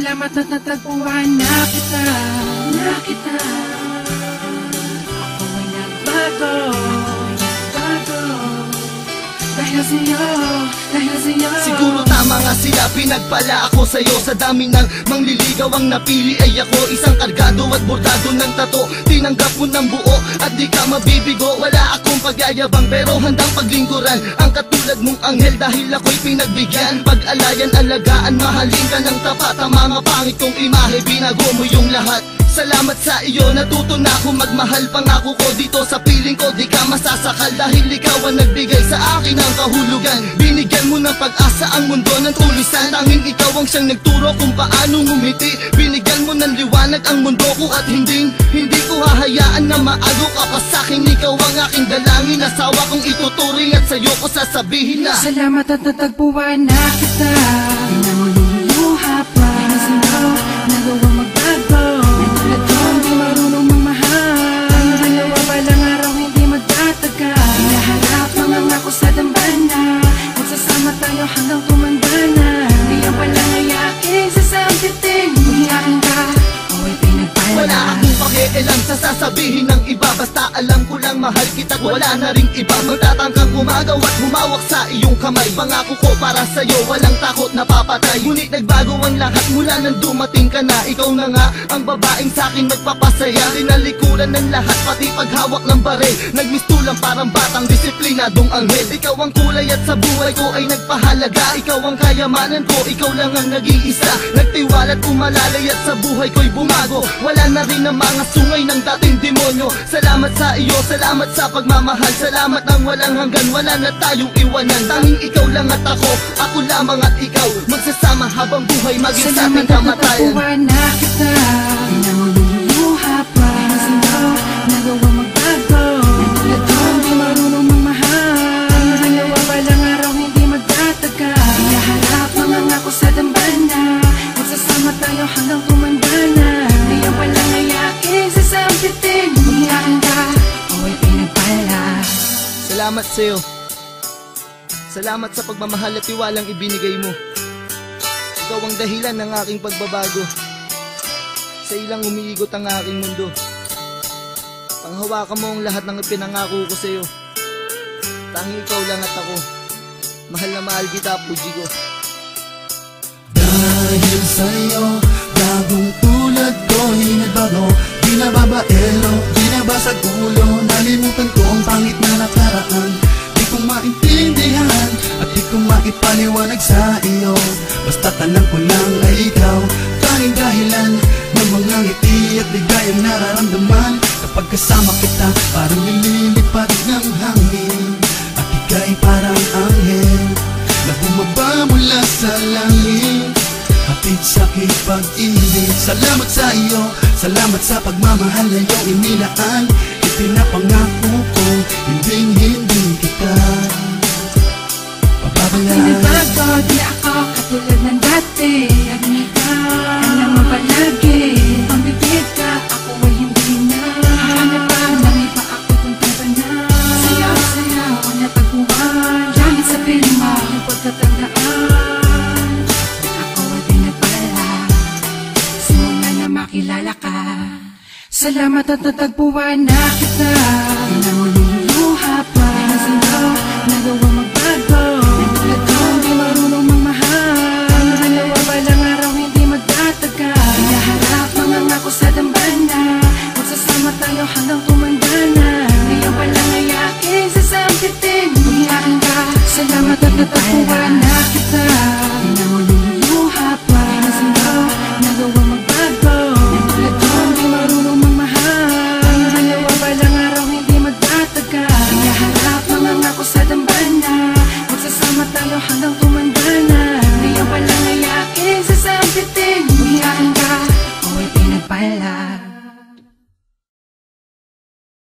Salamat at natagpuan na kita. Ako ay nagbago. Dahil sa'yo. Siguro tama nga sila, pinagpala ako sa'yo. Sa dami ng mangliligaw ang napili ay ako. Isang kargado at bordado ng tato. Tinanggap mo ng buo at di ka mabibigo. Wala akong pagyayabang pero handang paglingkuran ang katulad mong anghel dahil ako'y pinagbigyan. Pag-alayan, alagaan, mahalin ka ng tapat. Ang mga pangit kong imahe, binago mo yung lahat. Salamat sa iyo, natuto na ako magmahal. Pangako ko dito sa piling ko, di ka masasakal. Dahil ikaw ang nagbigay sa akin ng kahulugan. Binigyan mo ng pag-asa ang mundo ng tulisan. Tanging ikaw ang siyang nagturo kung paano ngumiti. Binigyan mo ng liwanag ang mundo ko at hindi ko hahayaan na maago ka pa sa'kin. Ikaw ang aking dalangin, asawa kong ituturing at sa'yo ko sasabihin na salamat at natagpuan na kita. Di na mo luluha pa. Nagawang magbago. Natulad ko hindi marunong magmahal. Ang dalawa balang araw hindi magtatagal. Hinaharap mga ngako sa dambana. Magsasama tayo hanggang tumanda na. Di ang walang ayaking sasampitin. Umiyakin ka, ako'y pinagpala. wala akong pakialam sa sasabihin ng iba. Basta alam ko lang mahal kita, wala na ring iba. Magtatangkang umagaw at humawak sa iyong kamay. Pangako ko para sa'yo, walang takot na papatay. Ngunit nagbago ang lahat mula nang dumating ka na. Ikaw na nga ang babaeng sa'kin magpapasaya. Tinalikuran ng lahat, pati paghawak ng bare. Nagmistulang parang batang disiplinadong anghel. Ikaw ang kulay at sa buhay ko ay nagpahalaga. Ikaw ang kayamanan ko, ikaw lang ang nag-iisa. Nagtiwala't umalalay at sa buhay ko'y bumago. Wala na rin ang mga sungay ng dating demonyo. Salamat sa iyo, salamat sa pagmamahal. Salamat ng walang hanggan, wala na tayong iwanan. Tanging ikaw lang at ako lamang at ikaw. Magsasama habang buhay, maging sa ating kamatayan. Salamat at natagpuan na kita. Di na mo luluha pa. Nagawang magbago. Natulad ko hindi marunong magmahal. Ang dalawa balang araw hindi magtatagal. Hinaharap mga ngako sa dambana. Magsasama tayo hanggang tumanda na. Di ang walang ayaking sasampitin. Umiyakin ka, ako'y pinagpala. Salamat sa'yo. Salamat sa pagmamahal at tiwalang ibinigay mo. Ikaw ang dahilan ng aking pagbabago. Sa ilang umiikot ang aking mundo. Panghawakan mo ang lahat ng ipinangako ko sa'yo. Tanging ikaw lang at ako. Mahal na mahal kita, Puji ko. Dahil sa'yo, bagong tulad ko'y nagbago. Di na babaero, di na basag ulo. Nalimutan ko ang pangit na nakaraan. Di ko maintindihan at di ko maipaliwanag sa iyo. Basta tanang ko lang ay ikaw, tanging dahilan ng mga ngiti at ligayang nararamdaman. Kapag kasama kita, parang nililipat ng hangin. At ika'y parang anghel na bumaba mula sa langit. Hatid sa'king pag-ibig. Salamat sa iyo, salamat sa pagmamahal na iyong inilaan. Ipinapangako ko, hindi kita pababayaan. Pinabago, di ako katulad ng dati. Alam mo palagi, ang bibig ka, ako ay hindi na. Hanap pa, nang iba ako kung taba na. Sayaw, ang natagpuan. Langit sa pilma, yung pagkatandaan. Ako ay pinagpala, simula na makilala ka. Salamat at natagpuan na kita.